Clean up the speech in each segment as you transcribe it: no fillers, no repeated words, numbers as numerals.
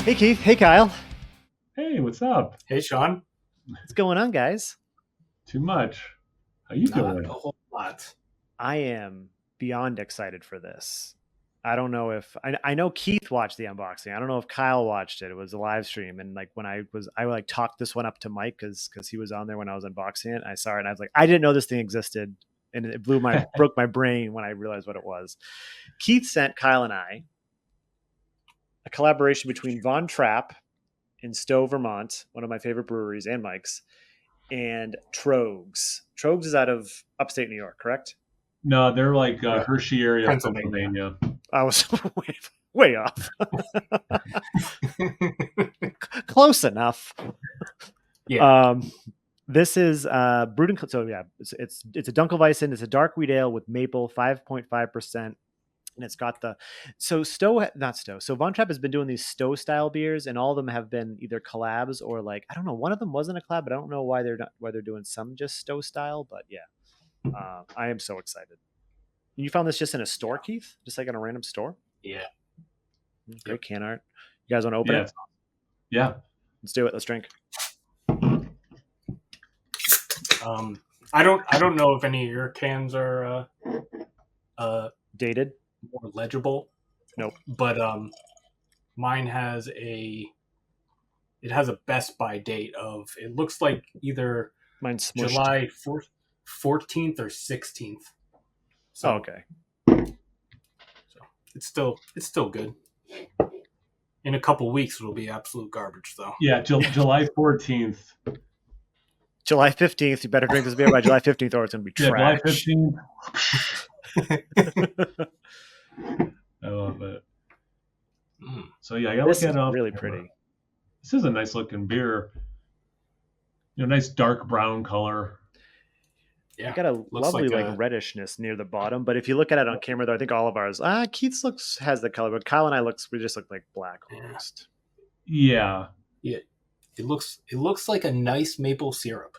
Hey Keith, hey Kyle. Hey, what's up? Hey, Sean. What's going on, guys? Too much. How you Not doing? a whole lot. I am beyond excited for this. I don't know if I know Keith watched the unboxing. I don't know if Kyle watched it. It was a live stream, and like when I like talked this one up to Mike because he was on there when I was unboxing it. I saw it and I was like, I didn't know this thing existed, and it broke my brain when I realized what it was. Keith sent Kyle and I a collaboration between VonTrapp in Stowe, Vermont, one of my favorite breweries, and Mike's, and Tröegs. Tröegs is out of upstate New York, correct? No, they're like Hershey area, Pennsylvania. I was way off. Close enough. Yeah. This is brewed in. So yeah, it's a Dunkelweizen. It's a dark wheat ale with maple, 5.5%. And it's got so VonTrapp has been doing these Stowe Style beers, and all of them have been either collabs or like, I don't know, one of them wasn't a collab, but I don't know why they're doing some just Stowe Style. But yeah, I am so excited. You found this just in a store, Keith? Just like in a random store? Yeah. Great can art. You guys want to open it? Yeah. Let's do it. Let's drink. I don't know if any of your cans are Dated? more legible. Nope. But mine has a Best By date of, it looks like either Mine's smushed. July 14th or 16th. So, okay. So it's still good. In a couple weeks, it'll be absolute garbage, though. Yeah, July 14th. July 15th. You better drink this beer by July 15th, or it's going to be trash. July 15th. I love it. So yeah, I gotta This look is at it. Really pretty. This is a nice looking beer. Nice dark brown color. Yeah, you got a lovely like reddishness near the bottom, but if you look at it on camera, though, I think all of ours. Keith's has the color, but Kyle and I we just look like black almost. Yeah. It looks like a nice maple syrup.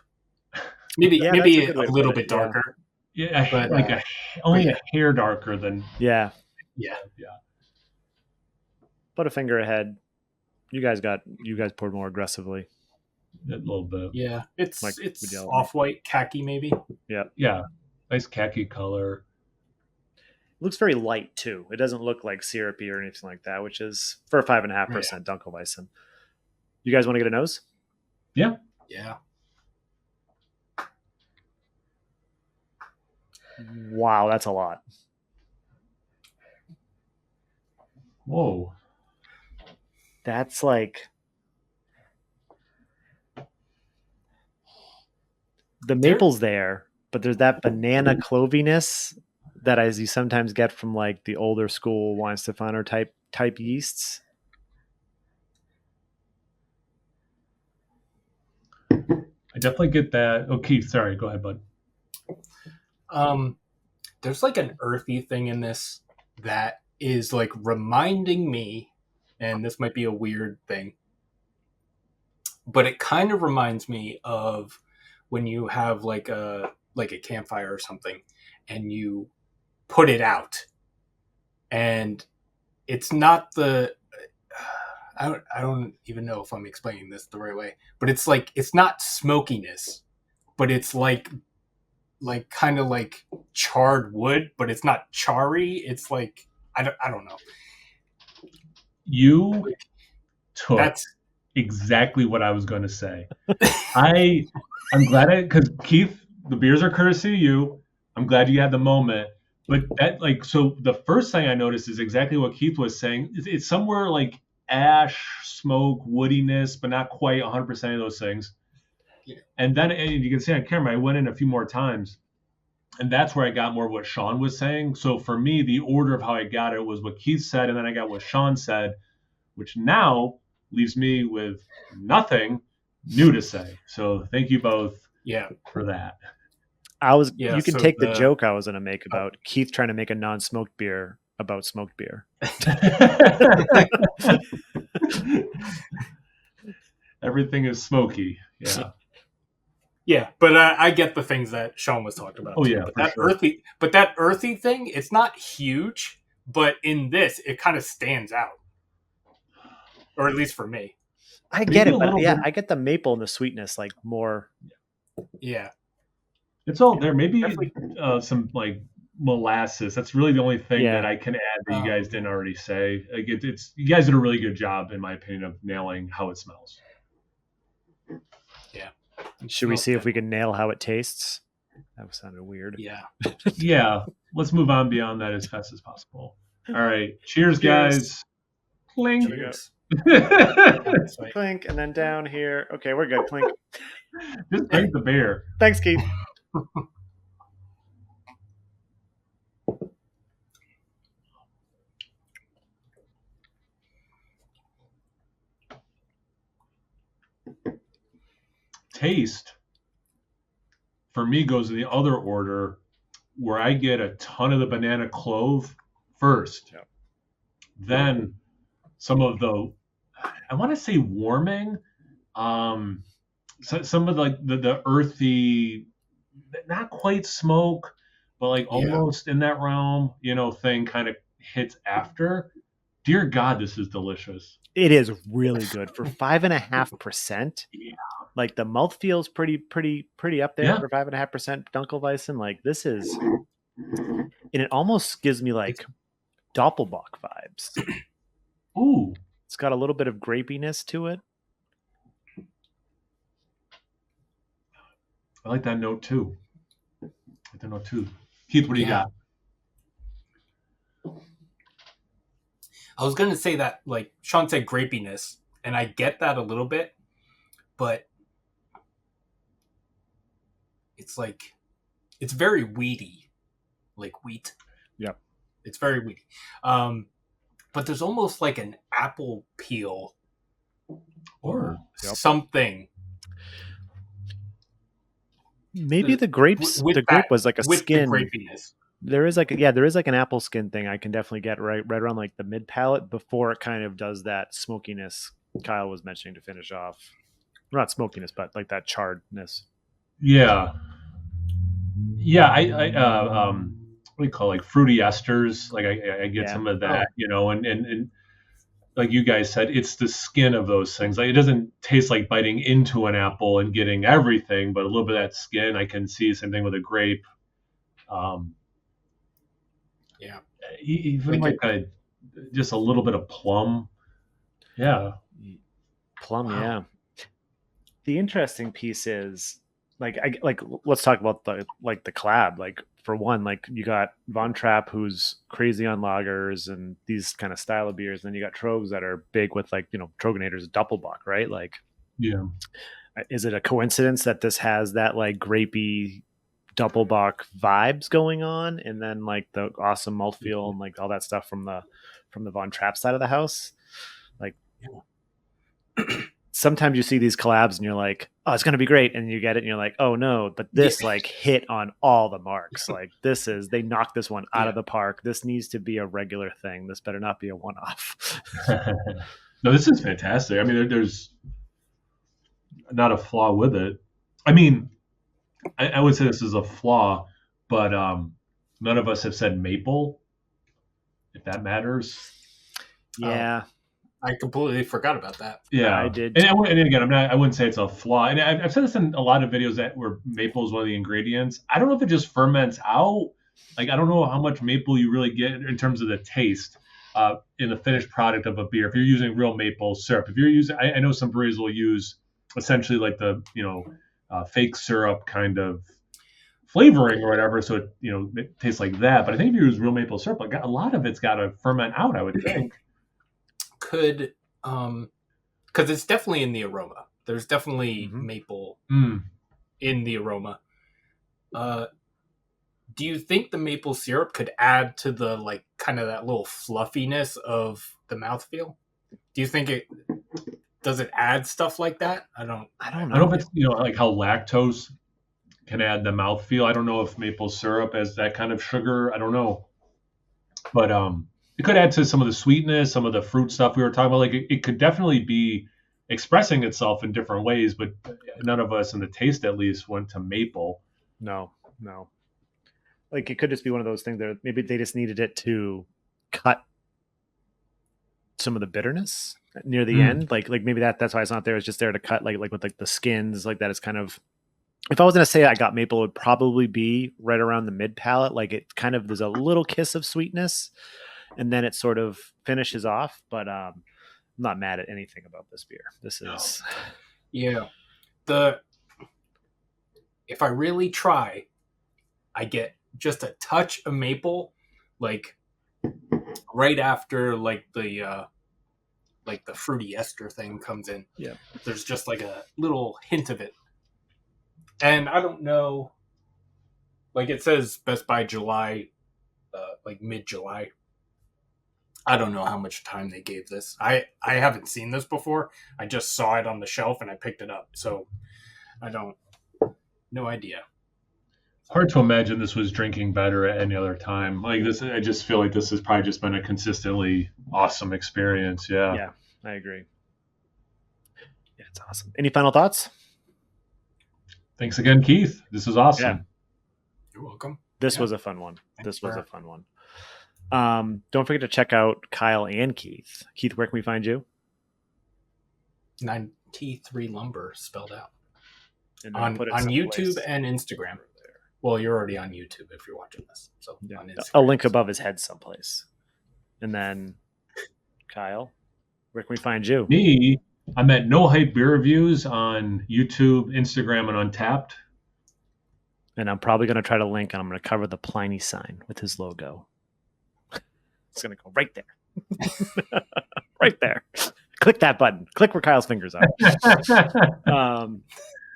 Maybe a little bit darker. Yeah, but, like only a hair darker than. Yeah. Yeah. Put a finger ahead. You guys poured more aggressively. A little bit. Yeah, it's off-white khaki maybe. Yeah, nice khaki color. It looks very light too. It doesn't look like syrupy or anything like that, which is for a 5.5% Dunkelweizen. You guys want to get a nose? Yeah. Yeah. Wow, that's a lot. Whoa. That's like the maple's there, but there's that banana cloviness that as you sometimes get from like the older school Weissbier type yeasts. I definitely get that. Oh, Keith, sorry, go ahead, bud. There's like an earthy thing in this that is like reminding me, and this might be a weird thing, but it kind of reminds me of when you have like a campfire or something and you put it out and it's not the I don't even know if I'm explaining this the right way, but it's like, it's not smokiness, but it's like kind of like charred wood, but it's not charry. It's like, I don't know. You took exactly what I was going to say. I'm glad because Keith, the beers are courtesy of you. I'm glad you had the moment. But so the first thing I noticed is exactly what Keith was saying. It's somewhere like ash, smoke, woodiness, but not quite 100% of those things. Yeah. And then, and you can see on camera, I went in a few more times, and that's where I got more of what Sean was saying. So for me, the order of how I got it was what Keith said, and then I got what Sean said, which now leaves me with nothing new to say. So thank you both for that. You can take the joke I was going to make about Keith trying to make a non-smoked beer about smoked beer. Everything is smoky. Yeah. Yeah, but I get the things that Sean was talking about. Oh yeah, but that earthy thing, it's not huge, but in this, it kind of stands out. or at least for me. I get it, but yeah, I get the maple and the sweetness like more. Yeah, it's all there. Maybe some like molasses. That's really the only thing that I can add that you guys didn't already say. Like it's you guys did a really good job, in my opinion, of nailing how it smells. Yeah. Should we see if we can nail how it tastes? That sounded weird. Yeah. Yeah. Let's move on beyond that as fast as possible. All right. Cheers. Guys. Clink. Cheers. Clink, and then down here. Okay, we're good. Clink. Just drink the beer. Thanks, Keith. Taste for me goes in the other order, where I get a ton of the banana clove first. Yep. Then some of the, I want to say warming, so some of the earthy, not quite smoke, but like almost in that realm, thing kind of hits after. Dear God, this is delicious. It is really good for 5.5%. Yeah. Like the mouthfeel is pretty up there for 5.5% Dunkelweizen. Like this is, and it almost gives me like Doppelbock vibes. Ooh, it's got a little bit of grapiness to it. I like that note too. Keith, what do you got? I was gonna say that, like Sean said, grapiness, and I get that a little bit, but it's like it's very weedy, like wheat. Yep. It's very weedy. But there's almost like an apple peel or something. Maybe the grapes. The grape was like a skin. The grapiness. There is like an apple skin thing I can definitely get right around like the mid palate before it kind of does that smokiness Kyle was mentioning to finish off. Not smokiness, but like that charredness. Yeah. I what do you call it? Like fruity esters? Like I get some of that, and like you guys said, it's the skin of those things. Like it doesn't taste like biting into an apple and getting everything, but a little bit of that skin I can see. Same thing with a grape. Even like just a little bit of plum. Yeah. Plum, wow. Yeah. The interesting piece is let's talk about the collab. Like for one, like you got VonTrapp, who's crazy on lagers and these kind of style of beers, and then you got Tröegs that are big with Troegenator's Doppelbock, right? Like, yeah. Is it a coincidence that this has that like grapey Doppelbock vibes going on, and then like the awesome mouthfeel and like all that stuff from the VonTrapp side of the house? Like, sometimes you see these collabs and you're like, oh, it's going to be great. And you get it and you're like, oh no, but this like hit on all the marks. Like they knocked this one out of the park. This needs to be a regular thing. This better not be a one-off. No, this is fantastic. I mean, there's not a flaw with it. I mean, I would say this is a flaw, but none of us have said maple, if that matters. Yeah. I completely forgot about that. Yeah, I did. And again, I wouldn't say it's a flaw. And I've said this in a lot of videos where maple is one of the ingredients. I don't know if it just ferments out. Like, I don't know how much maple you really get in terms of the taste in the finished product of a beer. If you're using real maple syrup, if you're using, I know some breweries will use essentially like the, fake syrup kind of flavoring or whatever. So it tastes like that. But I think if you use real maple syrup, like a lot of it's got to ferment out, I would think. Could because it's definitely in the aroma. There's definitely maple in the aroma. Do you think the maple syrup could add to the like kind of that little fluffiness of the mouthfeel? Do you think does it add stuff like that? I don't know. I don't know if it's like how lactose can add the mouthfeel. I don't know if maple syrup has that kind of sugar. I don't know, but it could add to some of the sweetness, some of the fruit stuff we were talking about. Like it could definitely be expressing itself in different ways, but none of us in the taste at least went to maple. No. Like it could just be one of those things that maybe they just needed it to cut some of the bitterness. near the end. Like maybe that's why it's not there. It's just there to cut like with like the skins like that. It's kind of, if I was going to say I got maple, it would probably be right around the mid palate. Like it kind of, there's a little kiss of sweetness and then it sort of finishes off. But I'm not mad at anything about this beer. This is. Yeah. If I really try, I get just a touch of maple, like right after like the fruity ester thing comes in. Yeah. There's just like a little hint of it. And I don't know, like it says Best by July, like mid-July. I don't know how much time they gave this. I haven't seen this before. I just saw it on the shelf and I picked it up. So no idea. Hard to imagine this was drinking better at any other time. Like this, I just feel like this has probably just been a consistently awesome experience. Yeah. Yeah, I agree. Yeah, it's awesome. Any final thoughts? Thanks again, Keith. This is awesome. Yeah. You're welcome. This was a fun one. This was a fun one. Don't forget to check out Kyle and Keith. Keith, where can we find you? 9T3 Lumber spelled out. And on YouTube and Instagram. Well, you're already on YouTube if you're watching this. So yeah. on Instagram, a link above his head someplace. And then Kyle, where can we find you? Me, I'm at No Hype Beer Reviews on YouTube, Instagram, and Untapped. And I'm probably going to try to link, and I'm going to cover the Pliny sign with his logo. It's going to go right there. Right there. Click that button. Click where Kyle's fingers are.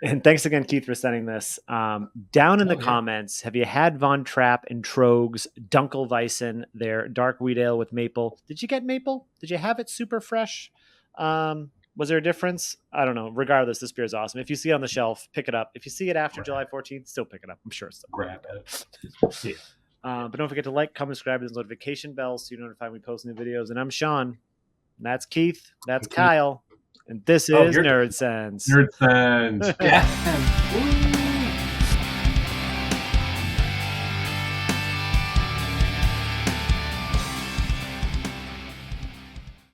And thanks again, Keith, for sending this. Down in the comments, have you had VonTrapp and Tröegs Dunkelweizen, their dark wheat ale with maple? Did you get maple? Did you have it super fresh? Was there a difference? I don't know. Regardless, this beer is awesome. If you see it on the shelf, pick it up. If you see it after July 14th, still pick it up. I'm sure it's still grab it. Yeah. But don't forget to like, comment, subscribe, and the notification bell so you notify when we post new videos. And I'm Sean. And that's Keith. That's Kyle. And this is Nerdsense. Nerdsense. Yeah.